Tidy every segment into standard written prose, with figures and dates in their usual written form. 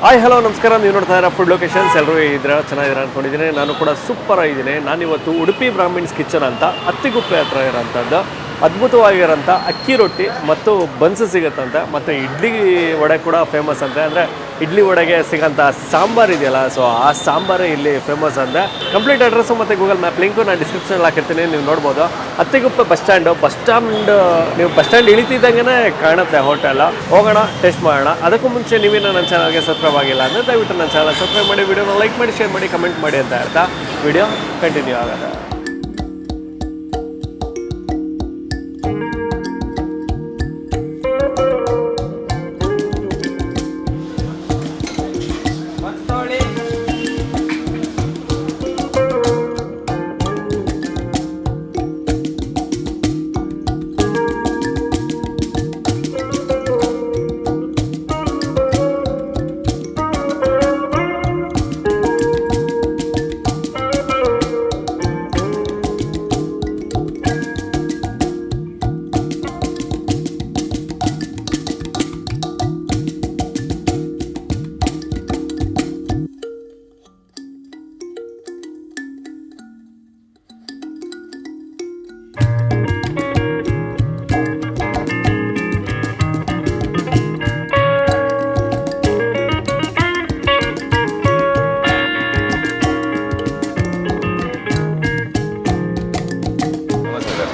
Hi hello ನಮಸ್ಕಾರ. ನೀವು ನೋಡ್ತಾ ಇರೋ ಫುಡ್ ಲೊಕೇಶನ್ಸ್. ಎಲ್ಲರೂ ಇದ್ದೀರಾ, ಚೆನ್ನಾಗಿದ್ದೀರಾ ಅಂದ್ಕೊಂಡಿದ್ದೀನಿ. ನಾನು ಕೂಡ ಸೂಪರ್ ಆಗಿದ್ದೀನಿ. ನಾನಿವತ್ತು ಉಡುಪಿ ಬ್ರಾಹ್ಮಿನ್ಸ್ ಕಿಚನ್ ಅಂತ ಅತ್ತಿಗುಪ್ಪೆ ಹತ್ರ ಇರೋಂಥದ್ದು ಅದ್ಭುತವಾಗಿರೋಂಥ ಅಕ್ಕಿ ರೊಟ್ಟಿ ಮತ್ತು ಬನ್ಸ್ ಸಿಗುತ್ತಂತೆ. ಮತ್ತು ಇಡ್ಲಿ ವಡೆ ಕೂಡ ಫೇಮಸ್ ಅಂತೆ. ಅಂದರೆ ಇಡ್ಲಿ ವಡೆಗೆ ಸಿಗೋಂಥ ಸಾಂಬಾರು ಇದೆಯಲ್ಲ, ಸೊ ಆ ಸಾಂಬಾರೇ ಇಲ್ಲಿ ಫೇಮಸ್ ಅಂತೆ. ಕಂಪ್ಲೀಟ್ ಅಡ್ರೆಸ್ಸು ಮತ್ತು ಗೂಗಲ್ ಮ್ಯಾಪ್ ಲಿಂಕು ನಾನು ಡಿಸ್ಕ್ರಿಪ್ಷನಲ್ಲಿ ಹಾಕಿರ್ತೀನಿ, ನೀವು ನೋಡ್ಬೋದು. ಅತ್ತಿಗುಪ್ಪೆ ಬಸ್ ಸ್ಟ್ಯಾಂಡ್ ನೀವು ಬಸ್ ಸ್ಟ್ಯಾಂಡ್ ಇಳಿತಿದ್ದಂಗೆ ಕಾಣುತ್ತೆ ಹೋಟೆಲ್. ಹೋಗೋಣ, ಟೇಸ್ಟ್ ಮಾಡೋಣ. ಅದಕ್ಕೂ ಮುಂಚೆ ನೀವೇನು ನನ್ನ ಚಾನಲ್ಗೆ ಸಬ್ಸ್ಕ್ರೈಬ್ ಆಗಿಲ್ಲ ಅಂದರೆ ದಯವಿಟ್ಟು ನನ್ನ ಚಾನಲ್ ಸಬ್ಸ್ಕ್ರೈಬ್ ಮಾಡಿ, ವಿಡಿಯೋನ ಲೈಕ್ ಮಾಡಿ, ಶೇರ್ ಮಾಡಿ, ಕಮೆಂಟ್ ಮಾಡಿ ಅಂತ ಹೇಳ್ತಾ ವಿಡಿಯೋ ಕಂಟಿನ್ಯೂ ಆಗುತ್ತೆ.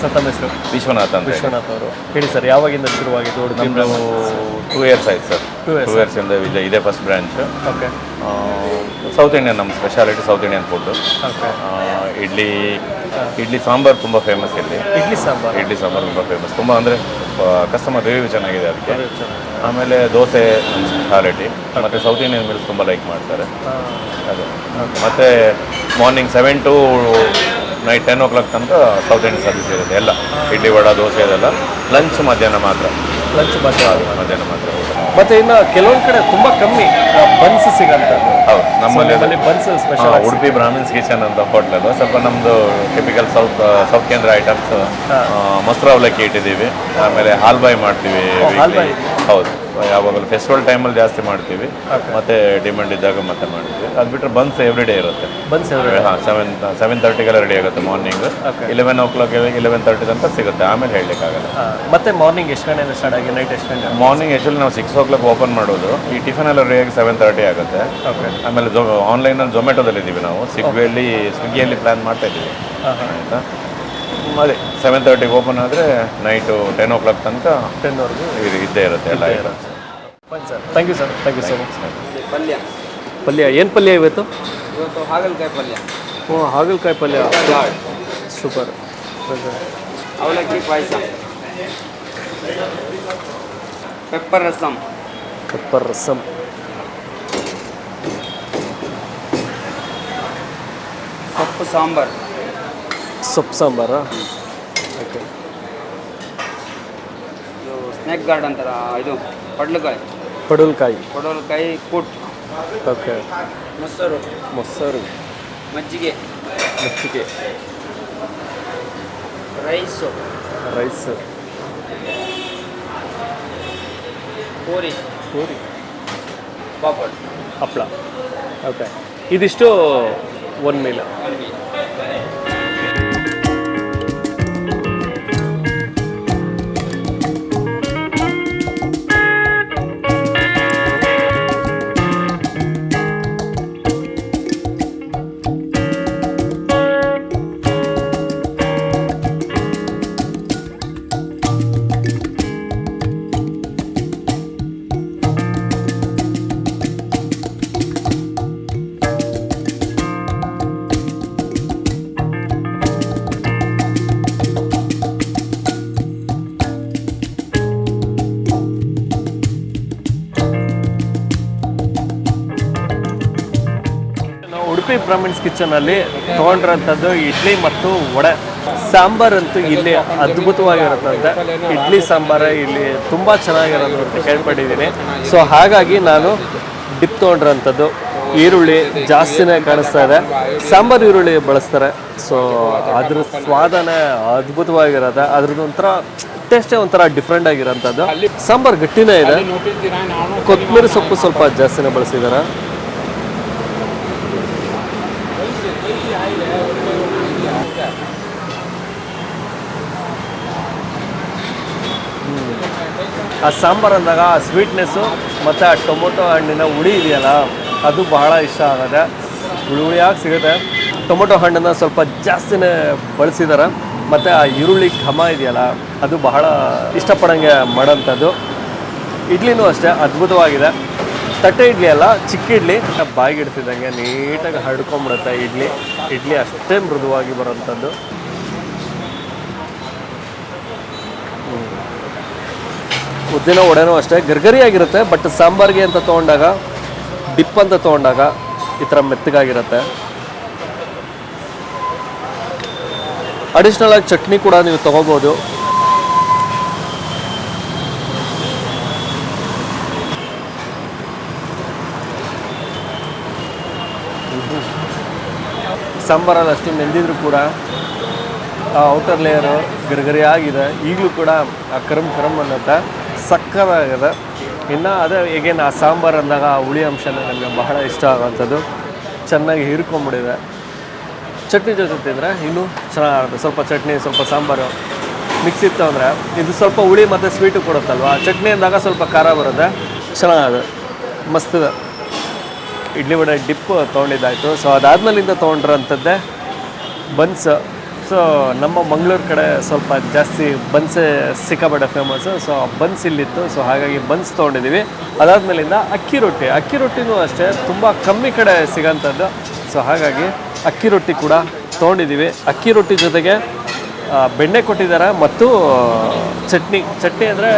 ಸರ್, ತಮ್ಮ ಹೆಸರು? ವಿಶ್ವನಾಥ್ ಅಂತ. ವಿಶ್ವನಾಥ್ ಅವರು ಹೇಳಿ ಸರ್, ಯಾವಾಗಿಂದ ಶುರುವಾಗಿದ್ದು? ನಮ್ಮದು 2 years ಆಯ್ತು ಸರ್. 2 years ಇಂದ ಇದೇ first branch. Okay. South Indian, ನಮ್ಮ speciality south Indian food. Okay. Idli sambar ತುಂಬ ಫೇಮಸ್ ಇಲ್ಲಿ. ಇಡ್ಲಿ ಸಾಂಬಾರು ತುಂಬ ಫೇಮಸ್. ತುಂಬ ಅಂದರೆ ಕಸ್ಟಮರ್ ರಿವ್ಯೂ ಚೆನ್ನಾಗಿದೆ ಅದಕ್ಕೆ. ಆಮೇಲೆ ದೋಸೆ ನಮ್ಮ ಸ್ಪೆಷಾಲಿಟಿ. ಮತ್ತು ಸೌತ್ ಇಂಡಿಯನ್ ಮೀಲ್ಸ್ ತುಂಬ ಲೈಕ್ ಮಾಡ್ತಾರೆ ಅದು. ಮತ್ತು ಮಾರ್ನಿಂಗ್ 7 to ನೈಟ್ 10 o'clock ತನಕ ಸೌತ್ ಇಂಡಿಯನ್ ಸರ್ವಿಸ್ ಇರುತ್ತೆ. ಎಲ್ಲ ಇಡ್ಲಿ ವಡ ದೋಸೆ ಇದೆಲ್ಲ. ಲಂಚ್ ಮಧ್ಯಾಹ್ನ ಮಾತ್ರ. ಮಧ್ಯಾಹ್ನ ಮಾತ್ರ. ಮತ್ತೆ ಇನ್ನು ಕೆಲವೊಂದು ಕಡೆ ತುಂಬ ಕಮ್ಮಿ ಬನ್ಸ್ ಸಿಗಂಥದ್ದು. ಹೌದು, ನಮ್ಮಲ್ಲಿ buns special. Udupi Brahmins kitchen ಅಂತ ಹೋಟ್ಲಲ್ಲಿ ಸ್ವಲ್ಪ ನಮ್ಮದು ಟಿಪಿಕಲ್ ಸೌತ್ ಕೇಂದ್ರ ಐಟಮ್ಸ್. ಮೊಸರು ಅವಲಕ್ಕಿ ಇಟ್ಟಿದ್ದೀವಿ. ಆಮೇಲೆ ಹಾಲ್ಬಾಯ್ ಮಾಡ್ತೀವಿ. ಹೌದು, ಯಾವಾಗಲೂ ಫೆಸ್ಟಿವಲ್ ಟೈಮಲ್ಲಿ ಜಾಸ್ತಿ ಮಾಡ್ತೀವಿ. ಮತ್ತೆ ಡಿಮ್ಯಾಂಡ್ ಇದ್ದಾಗ ಮತ್ತೆ ಮಾಡ್ತೀವಿ. ಅದು ಬಿಟ್ಟರೆ ಬನ್ಸ್ ಎವ್ರಿ ಡೇ ಇರುತ್ತೆ. ಬನ್ಸ್ 7:30ಗೆಲ್ಲ ರೆಡಿ ಆಗುತ್ತೆ. ಮಾರ್ನಿಂಗ್ 11 o'clock 11:30 ತನಕ ಸಿಗುತ್ತೆ. ಆಮೇಲೆ ಹೇಳಲಿಕ್ಕಾಗಲ್ಲ. ಮತ್ತೆ ಮಾರ್ನಿಂಗ್ ಎಷ್ಟು ಗಂಟೆಯಿಂದ ಸ್ಟಾರ್ಟ್ ಆಗಿ ನೈಟ್ ಎಷ್ಟು ಗಂಟೆ? ಮಾರ್ನಿಂಗ್ ಆ್ಯಕ್ಚುಲಿ ನಾವು 6 o'clock ಓಪನ್ ಮಾಡೋದು. ಈ ಟಿಫನ್ ಎಲ್ಲ ರೆಡಿಯಾಗಿ 7:30 ಆಗುತ್ತೆ. ಆಮೇಲೆ ಆನ್ಲೈನಲ್ಲಿ ಝೊಮ್ಯಾಟೋದಲ್ಲಿ ಇದ್ದೀವಿ ನಾವು. ಸ್ವಿಗ್ಗಿಯಲ್ಲಿ ಪ್ಲ್ಯಾನ್ ಮಾಡ್ತಾ ಇದ್ದೀವಿ. ಆಯಿತಾ, ಅದೇ 7:30ಗೆ ಓಪನ್ ಆದರೆ ನೈಟು 10 o'clock ತನಕ 10ವರೆಗೂ ಇದ್ದೇ ಇರುತ್ತೆ ಎಲ್ಲ. Sir, thank you sir, thank you so much. ಪಲ್ಯ ಏನು ಪಲ್ಯ ಇವತ್ತು? ಹಾಗಲಕಾಯಿ ಪಲ್ಯ. ಓ, ಹಾಗಲಕಾಯಿ ಪಲ್ಯ, ಸೂಪರ್. ಅವಲಕ್ಕಿ ಪಾಯಸ, ಪೆಪ್ಪರ್ ರಸಮ್, ಸೊಪ್ಪು ಸಾಂಬಾರು. ಓಕೆ. ಇದು ಸ್ನೇಕ್ ಗಾರ್ಡ್ ಅಂತಾರ, ಇದು ಪಡಲಕಾಯಿ ಕೂಟ್. ಓಕೆ. ಮೊಸರು, ಮಜ್ಜಿಗೆ, ರೈಸ್, ಪೂರಿ, ಪಾಪಡ್, ಹಪ್ಪಳ. ಓಕೆ, ಇದಿಷ್ಟು ಒಂದು ಮೀಲ್. ಉಡುಪಿ ಬ್ರಾಹ್ಮಿನ್ಸ್ ಕಿಚನಲ್ಲಿ ತೊಗೊಂಡಿರೋಂಥದ್ದು ಇಡ್ಲಿ ಮತ್ತು ವಡೆ. ಸಾಂಬಾರಂತೂ ಇಲ್ಲಿ ಅದ್ಭುತವಾಗಿರುತ್ತಂತೆ. ಇಡ್ಲಿ ಸಾಂಬಾರು ಇಲ್ಲಿ ತುಂಬ ಚೆನ್ನಾಗಿರೋದು ಅಂತ ಕೇಳ್ಪಟ್ಟಿದ್ದೀನಿ. ಸೊ ಹಾಗಾಗಿ ನಾನು ಡಿಪ್ ತೊಗೊಂಡಿರೋಂಥದ್ದು ಈರುಳ್ಳಿ ಜಾಸ್ತಿನೇ ಕಾಣಿಸ್ತಾ ಇದೆ. ಸಾಂಬಾರು ಈರುಳ್ಳಿ ಬಳಸ್ತಾರೆ. ಸೊ ಅದ್ರ ಸ್ವಾದನೇ ಅದ್ಭುತವಾಗಿರುತ್ತೆ. ಅದ್ರದ್ದು ಒಂಥರ ಟೇಸ್ಟೇ ಒಂಥರ ಡಿಫ್ರೆಂಟ್ ಆಗಿರೋಂಥದ್ದು. ಸಾಂಬಾರು ಗಟ್ಟಿನೇ ಇದೆ, ಕೊತ್ತಂಬರಿ ಸೊಪ್ಪು ಸ್ವಲ್ಪ ಜಾಸ್ತಿನೇ ಬಳಸಿದ್ದಾರೆ. ಆ ಸಾಂಬಾರು ಅಂದಾಗ ಆ ಸ್ವೀಟ್ನೆಸ್ಸು ಮತ್ತು ಆ ಟೊಮೊಟೊ ಹಣ್ಣಿನ ಹುಳಿ ಇದೆಯಲ್ಲ ಅದು ಬಹಳ ಇಷ್ಟ ಆಗುತ್ತೆ. ಹುಳಿಯಾಗಿ ಸಿಗುತ್ತೆ. ಟೊಮೊಟೊ ಹಣ್ಣನ್ನು ಸ್ವಲ್ಪ ಜಾಸ್ತಿನೇ ಬಳಸಿದ್ದಾರೆ. ಮತ್ತು ಆ ಈರುಳ್ಳಿ ಘಮ ಇದೆಯಲ್ಲ ಅದು ಬಹಳ ಇಷ್ಟಪಡೋಂಗೆ ಮಾಡೋಂಥದ್ದು. ಇಡ್ಲಿನೂ ಅಷ್ಟೇ ಅದ್ಭುತವಾಗಿದೆ. ತಟ್ಟೆ ಇಡ್ಲಿ ಅಲ್ಲ, ಚಿಕ್ಕ ಇಡ್ಲಿ ಬಾಯಿಗೆ ಇಡ್ತಿದ್ದಂಗೆ ನೀಟಾಗಿ ಹರಡ್ಕೊಂಬಿಡುತ್ತೆ ಇಡ್ಲಿ ಅಷ್ಟೇ ಮೃದುವಾಗಿ ಬರೋಂಥದ್ದು. ಉದ್ದಿನ ವಡೆನೂ ಅಷ್ಟೇ ಗರ್ಗರಿಯಾಗಿರುತ್ತೆ. ಬಟ್ ಸಾಂಬಾರಿಗೆ ಅಂತ ತೊಗೊಂಡಾಗ, ಡಿಪ್ ಅಂತ ತೊಗೊಂಡಾಗ ಈ ಥರ ಮೆತ್ತಗಾಗಿರುತ್ತೆ. ಅಡಿಷ್ನಲ್ ಆಗಿ ಚಟ್ನಿ ಕೂಡ ನೀವು ತೊಗೋಬೋದು. ಸಾಂಬಾರಲ್ಲಿ ಅಷ್ಟು ನೆಂದಿದ್ರು ಕೂಡ ಆ ಔಟರ್ ಲೇಯರು ಗರಿಗರಿ ಆಗಿದೆ. ಈಗಲೂ ಕೂಡ ಆ ಕರಮ್ ಅನ್ನುತ್ತೆ, ಸಕ್ಕತ್ತಾಗಿದೆ. ಇನ್ನು ಅದೇ ಈಗೇನು ಆ ಸಾಂಬಾರು ಅಂದಾಗ ಆ ಹುಳಿ ಅಂಶನೇ ನನಗೆ ಬಹಳ ಇಷ್ಟ ಆಗುವಂಥದ್ದು. ಚೆನ್ನಾಗಿ ಹೀರ್ಕೊಂಬಿಟ್ಟಿದೆ. ಚಟ್ನಿ ಜೊತೆ ತಿಂದರೆ ಇನ್ನೂ ಚೆನ್ನಾಗಿರುತ್ತೆ. ಸ್ವಲ್ಪ ಚಟ್ನಿ ಸ್ವಲ್ಪ ಸಾಂಬಾರು ಮಿಕ್ಸ್ ಇತ್ತು ಅಂದರೆ ಇದು ಸ್ವಲ್ಪ ಹುಳಿ ಮತ್ತು ಸ್ವೀಟು ಕೊಡುತ್ತಲ್ವ. ಚಟ್ನಿ ಅಂದಾಗ ಸ್ವಲ್ಪ ಖಾರ ಬರುತ್ತೆ, ಚೆನ್ನಾಗಿದೆ, ಮಸ್ತಿದೆ. ಇಡ್ಲಿ ವಡೆ ಡಿಪ್ ತೊಗೊಂಡಿದ್ದಾಯಿತು. ಸೊ ಅದಾದ್ಮೇಲಿಂದ ತೊಗೊಂಡಿರೋಂಥದ್ದೇ ಬನ್ಸ್. ಸೊ ನಮ್ಮ ಮಂಗಳೂರು ಕಡೆ ಸ್ವಲ್ಪ ಜಾಸ್ತಿ ಬನ್ಸೇ ಸಿಕ್ಕಾಪಟ್ಟೆ ಫೇಮಸ್ಸು. ಸೊ ಬನ್ಸ್ ಇಲ್ಲಿತ್ತು, ಸೊ ಹಾಗಾಗಿ ಬನ್ಸ್ ತೊಗೊಂಡಿದ್ದೀವಿ. ಅದಾದಮೇಲಿಂದ ಅಕ್ಕಿ ರೊಟ್ಟಿನೂ ಅಷ್ಟೇ ತುಂಬ ಕಮ್ಮಿ ಕಡೆ ಸಿಗೋಂಥದ್ದು. ಸೊ ಹಾಗಾಗಿ ಅಕ್ಕಿ ರೊಟ್ಟಿ ಕೂಡ ತೊಗೊಂಡಿದ್ದೀವಿ. ಅಕ್ಕಿ ರೊಟ್ಟಿ ಜೊತೆಗೆ ಬೆಣ್ಣೆ ಕೊಟ್ಟಿದ್ದಾರೆ ಮತ್ತು ಚಟ್ನಿ ಅಂದರೆ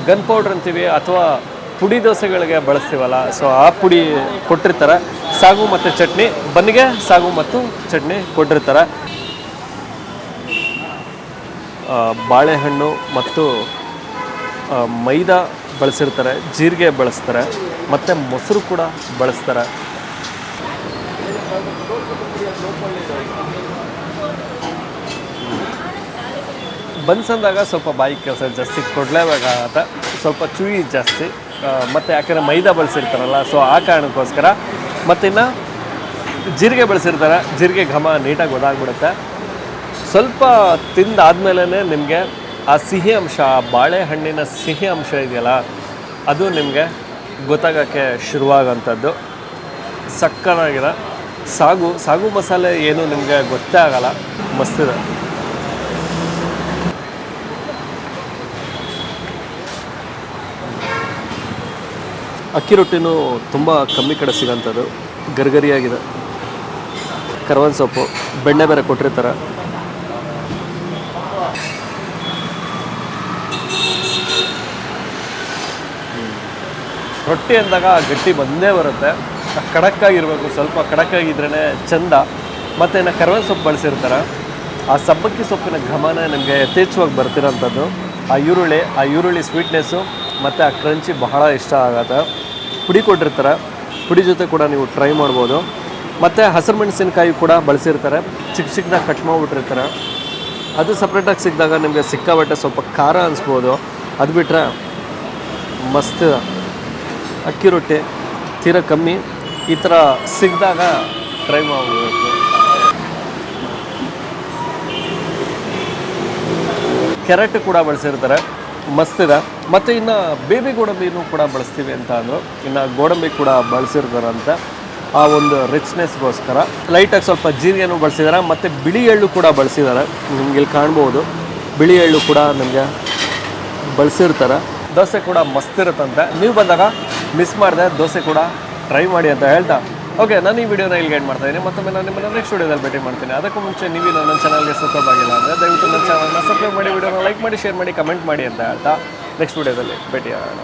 ಗನ್ ಪೌಡ್ರ್ ಅಂತೀವಿ ಅಥವಾ ಪುಡಿ ದೋಸೆಗಳಿಗೆ ಬಳಸ್ತೀವಲ್ಲ, ಸೊ ಆ ಪುಡಿ ಕೊಟ್ಟಿರ್ತಾರೆ. ಸಾಗು ಮತ್ತು ಚಟ್ನಿ, ಬನ್ನಿಗೆ ಸಾಗು ಮತ್ತು ಚಟ್ನಿ ಕೊಟ್ಟಿರ್ತಾರೆ. ಬಾಳೆಹಣ್ಣು ಮತ್ತು ಮೈದಾ ಬಳಸಿರ್ತಾರೆ, ಜೀರಿಗೆ ಬಳಸ್ತಾರೆ ಮತ್ತು ಮೊಸರು ಕೂಡ ಬಳಸ್ತಾರೆ. ಬನ್ಸ್ ಅಂದಾಗ ಸ್ವಲ್ಪ ಬಾಯಿ ಕೆಲಸ ಜಾಸ್ತಿ ಕೊಡಲೇಬೇಕಾಗತ್ತೆ, ಸ್ವಲ್ಪ ಚೂಯಿ ಜಾಸ್ತಿ. ಮತ್ತು ಯಾಕಂದರೆ ಮೈದಾ ಬಳಸಿರ್ತಾರಲ್ಲ, ಸೊ ಆ ಕಾರಣಕ್ಕೋಸ್ಕರ. ಮತ್ತಿನ್ನು ಜೀರಿಗೆ ಬಳಸಿರ್ತಾರೆ, ಜೀರಿಗೆ ಘಮ ನೀಟಾಗಿ ಗೊತ್ತಾಗ್ಬಿಡುತ್ತೆ. ಸ್ವಲ್ಪ ತಿಂದಾದ್ಮೇಲೆ ನಿಮಗೆ ಆ ಸಿಹಿ ಅಂಶ, ಬಾಳೆಹಣ್ಣಿನ ಸಿಹಿ ಅಂಶ ಇದೆಯಲ್ಲ ಅದು ನಿಮಗೆ ಗೊತ್ತಾಗೋಕ್ಕೆ ಶುರುವಾಗೋಂಥದ್ದು. ಸಕ್ಕತ್ತಾಗಿದೆ. ಸಾಗು ಮಸಾಲೆ ಏನು ನಿಮಗೆ ಗೊತ್ತೇ ಆಗಲ್ಲ, ಮಸ್ತಿದೆ. ಅಕ್ಕಿ ರೊಟ್ಟಿನೂ ತುಂಬ ಕಮ್ಮಿ ಕಡೆ ಸಿಗೋಂಥದ್ದು, ಗರ್ಗರಿಯಾಗಿದೆ. ಕರ್ಬೇವಿನ ಸೊಪ್ಪು, ಬೆಣ್ಣೆ ಬೇರೆ ಕೊಟ್ಟಿರ್ತಾರೆ. ರೊಟ್ಟಿ ಅಂದಾಗ ಗಟ್ಟಿ ಬಂದೇ ಬರುತ್ತೆ, ಖಡಕ್ಕಾಗಿರ್ಬೇಕು. ಸ್ವಲ್ಪ ಖಡಕ್ಕಾಗಿದ್ರೇ ಚೆಂದ. ಮತ್ತು ಇನ್ನು ಕರ್ಬೇವಿನ ಸೊಪ್ಪು ಬಳಸಿರ್ತಾರೆ. ಆ ಸಬ್ಬಕ್ಕಿ ಸೊಪ್ಪಿನ ಘಮನೇ ನಿಮಗೆ ಯಥೇಚ್ಛವಾಗಿ ಬರ್ತಿರೋಂಥದ್ದು. ಆ ಈರುಳ್ಳಿ ಸ್ವೀಟ್ನೆಸ್ಸು ಮತ್ತು ಆ ಕ್ರಂಚಿ ಬಹಳ ಇಷ್ಟ ಆಗುತ್ತೆ. ಪುಡಿ ಕೊಟ್ಟಿರ್ತಾರೆ, ಪುಡಿ ಜೊತೆ ಕೂಡ ನೀವು ಟ್ರೈ ಮಾಡ್ಬೋದು. ಮತ್ತು ಹಸಿರು ಮೆಣಸಿನ್ಕಾಯಿ ಕೂಡ ಬಳಸಿರ್ತಾರೆ, ಚಿಕ್ಕದಾಗಿ ಕಟ್ ಮಾಡಿಬಿಟ್ಟಿರ್ತಾರೆ. ಅದು ಸಪ್ರೇಟಾಗಿ ಸಿಕ್ಕಿದಾಗ ನಿಮಗೆ ಸಿಕ್ಕಾಬಟ್ಟೆ ಸ್ವಲ್ಪ ಖಾರ ಅನಿಸ್ಬೋದು. ಅದು ಬಿಟ್ಟರೆ ಮಸ್ತ್. ಅಕ್ಕಿ ರೊಟ್ಟಿ ತೀರಾ ಕಮ್ಮಿ, ಈ ಥರ ಸಿಕ್ಕಿದಾಗ ಟ್ರೈ ಮಾಡಬೇಕು. ಕ್ಯಾರೆಟ್ ಕೂಡ ಬಳಸಿರ್ತಾರೆ, ಮಸ್ತಿದೆ. ಮತ್ತು ಇನ್ನು ಬೇಬಿ ಗೋಡಂಬಿನೂ ಕೂಡ ಬಳಸ್ತೀವಿ ಅಂತ ಅಂದರು. ಇನ್ನು ಗೋಡಂಬಿ ಕೂಡ ಬಳಸಿರ್ತಾರಂತೆ ಆ ಒಂದು ರಿಚ್ನೆಸ್ಗೋಸ್ಕರ. ಲೈಟಾಗಿ ಸ್ವಲ್ಪ ಜೀರಿಗೆನೂ ಬಳಸಿದ್ದಾರೆ ಮತ್ತು ಬಿಳಿ ಎಳ್ಳು ಕೂಡ ಬಳಸಿದ್ದಾರೆ. ನಿಮ್ಗೆ ಇಲ್ಲಿ ಕಾಣ್ಬೋದು, ಬಿಳಿ ಎಳ್ಳು ಕೂಡ ನಿಮಗೆ ಬಳಸಿರ್ತಾರೆ. ದೋಸೆ ಕೂಡ ಮಸ್ತಿರುತ್ತಂತೆ. ನೀವು ಬಂದಾಗ ಮಿಸ್ ಮಾಡಿದೆ ದೋಸೆ ಕೂಡ ಟ್ರೈ ಮಾಡಿ ಅಂತ ಹೇಳ್ತಾ, ಓಕೆ, ನಾನು ಈ ವಿಡಿಯೋನ ಇಲ್ಲಿಗೆ ಎಂಡ್ ಮಾಡ್ತಾಯಿದ್ದೀನಿ. ಮತ್ತೊಮ್ಮೆ ನಾನು ನಿಮ್ಮನ್ನು ನೆಕ್ಸ್ಟ್ ವಿಡಿಯೋದಲ್ಲಿ ಭೇಟಿ ಮಾಡ್ತೀನಿ. ಅದಕ್ಕೂ ಮುಂಚೆ ನೀವು ನನ್ನ ಚಾನಲ್ಗೆ ಸಬ್ಸ್ಕ್ರೈಬ್ ಆಗಿಲ್ಲ ಅಂದರೆ ದಯವಿಟ್ಟು ನನ್ನ ಚಾನಲ್ನ ಸಬ್ಸ್ಕ್ರೈಬ್ ಮಾಡಿ, ವಿಡಿಯೋನ ಲೈಕ್ ಮಾಡಿ, ಶೇರ್ ಮಾಡಿ, ಕಮೆಂಟ್ ಮಾಡಿ ಅಂತ ಹೇಳ್ತಾ ನೆಕ್ಸ್ಟ್ ವಿಡಿಯೋದಲ್ಲಿ ಭೇಟಿ ಆಗೋಣ.